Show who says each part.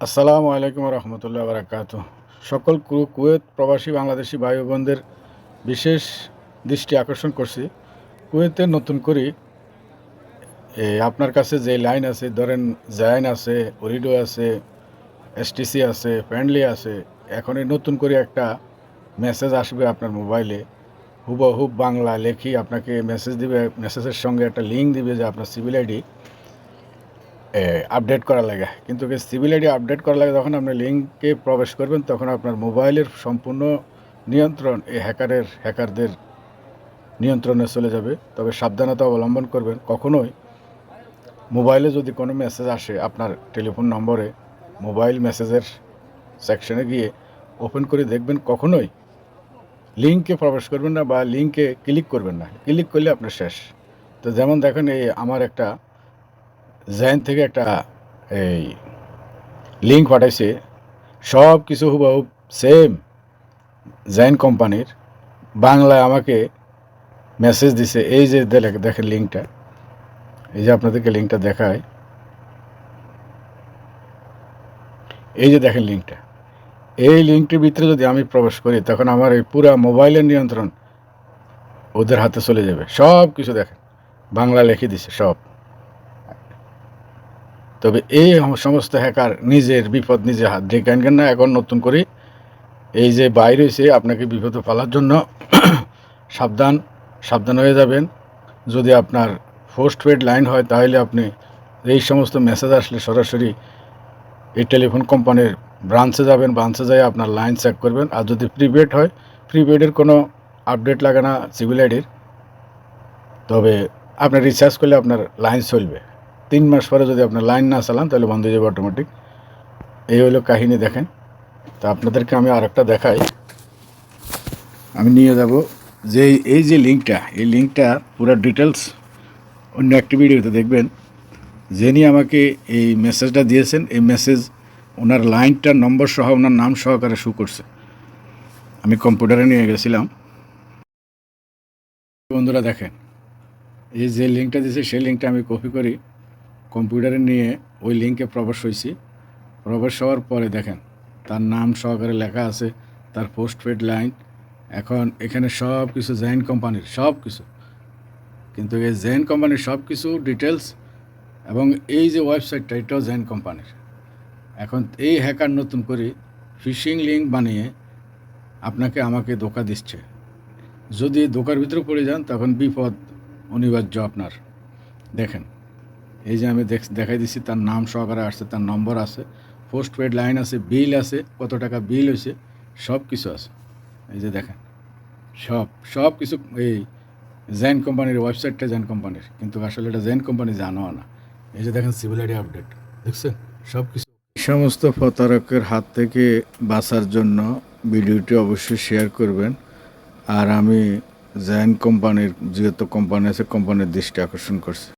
Speaker 1: আসসালামু আলাইকুম রহমতুল্লাহ বারাকাত। সকল কুয়েত প্রবাসী বাংলাদেশি ভাই ও বোনদের বিশেষ দৃষ্টি আকর্ষণ করছি। কুয়েতে নতুন করে আপনার কাছে যে লাইন আছে, ধরেন জায়ান আছে, ওরিডো আছে, এসটিসি আছে, ফ্রেন্ডলি আছে। এখন এই নতুন করে একটা মেসেজ আসবে আপনার মোবাইলে, হুবহুব বাংলা লেখি আপনাকে মেসেজ দিবে। মেসেজের সঙ্গে একটা লিঙ্ক দিবে যে আপনার সিভিল আইডি আপডেট করা লাগে। কিন্তু সিভিল আইডি আপডেট করা লাগে যখন আপনি লিঙ্কে প্রবেশ করবেন, তখন আপনার মোবাইলের সম্পূর্ণ নিয়ন্ত্রণ এই হ্যাকারদের নিয়ন্ত্রণে চলে যাবে। তবে সাবধানতা অবলম্বন করবেন। কখনোই মোবাইলে যদি কোনো মেসেজ আসে আপনার টেলিফোন নম্বরে, মোবাইল মেসেজের সেকশনে গিয়ে ওপেন করে দেখবেন। কখনোই লিঙ্কে প্রবেশ করবেন না বা লিঙ্কে ক্লিক করবেন না। ক্লিক করলে আপনার শেষ। তো যেমন দেখেন, এই আমার একটা জেন থেকে একটা এই লিঙ্ক পাঠাইছে, সব কিছু হুবহুব সেম জেন কোম্পানির। বাংলায় আমাকে মেসেজ দিছে। এই যে দেখেন লিঙ্কটা, এই যে আপনাদেরকে লিঙ্কটা দেখায়, এই যে দেখেন লিঙ্কটা। এই লিঙ্কটির ভিতরে যদি আমি প্রবেশ করি, তখন আমার এই পুরা মোবাইলের নিয়ন্ত্রণ ওদের হাতে চলে যাবে। সব কিছু দেখেন বাংলা লিখে দিছে সব। তবে এই সমস্ত হ্যাকার নিজের বিপদ নিজে হাত ডেকে আনবেন না। এখন নতুন করে এই যে বাইরে হয়েছে, আপনাকে বিপদে ফেলার জন্য সাবধান হয়ে যাবেন। যদি আপনার পোস্ট পেড লাইন হয়, তাহলে আপনি এই সমস্ত মেসেজ আসলে সরাসরি এই টেলিফোন কোম্পানির ব্রাঞ্চে যাবেন। ব্রাঞ্চে যাই আপনার লাইন চেক করবেন। আর যদি প্রিপেড হয়, প্রিপেডের কোনো আপডেট লাগে না সিভিল আইডির। তবে আপনি রিচার্জ করলে আপনার লাইন চলবে। 3 মাস পরে যদি আপনার লাইন না চালান, তাহলে বন্ধ হয়ে যাবে অটোমেটিক। এই হলো কাহিনী। দেখেন, তা আপনাদেরকে আমি আরেকটা দেখাই। আমি নিয়ে যাব যে এই যে লিঙ্কটা, এই লিঙ্কটা পুরো ডিটেলস অন্য একটি ভিডিওতে দেখবেন। যিনি আমাকে এই মেসেজটা দিয়েছেন, এই মেসেজ ওনার লাইনটার নম্বর সহ ওনার নাম সহকারে শো করছে। আমি কম্পিউটারে নিয়ে গেছিলাম। বন্ধুরা দেখেন, এই যে লিঙ্কটা দিয়েছে, সেই লিঙ্কটা আমি কপি করি কম্পিউটারে নিয়ে ওই লিঙ্কে প্রবেশ হয়েছি। প্রবেশ হওয়ার পরে দেখেন তার নাম সহকারে লেখা আছে, তার পোস্ট পেড লাইন। এখন এখানে সব কিছু জেন কোম্পানির সব কিছু, কিন্তু এই জেন কোম্পানির সব কিছু ডিটেলস এবং এই যে ওয়েবসাইটটা, এটাও জেন কোম্পানির। এখন এই হ্যাকার নতুন করে ফিশিং লিঙ্ক বানিয়ে আপনাকে আমাকে ধোঁকা দিচ্ছে। যদি ধোঁকার ভিতরে পড়ে যান, তখন বিপদ অনিবার্য আপনার। দেখেন, এই যে আমি দেখাই দিচ্ছি, তার নাম সহকারে আসছে, তার নম্বর আছে, পোস্ট পেড লাইন আছে, বিল আছে, কত টাকা বিল হয়েছে, সব কিছু আছে। এই যে দেখেন, সব কিছু এই জেন কোম্পানির ওয়েবসাইটটা জেন কোম্পানির, কিন্তু আসলে এটা জেন কোম্পানি জানো না। এই যে দেখেন সিভিল আইডি আপডেট, দেখছেন সব কিছু। সমস্ত প্রতারকের হাত থেকে বাঁচার জন্য ভিডিওটি অবশ্যই শেয়ার করবেন। আর আমি জেন কোম্পানির যেহেতু কোম্পানি আছে, কোম্পানির দৃষ্টি আকর্ষণ করছি।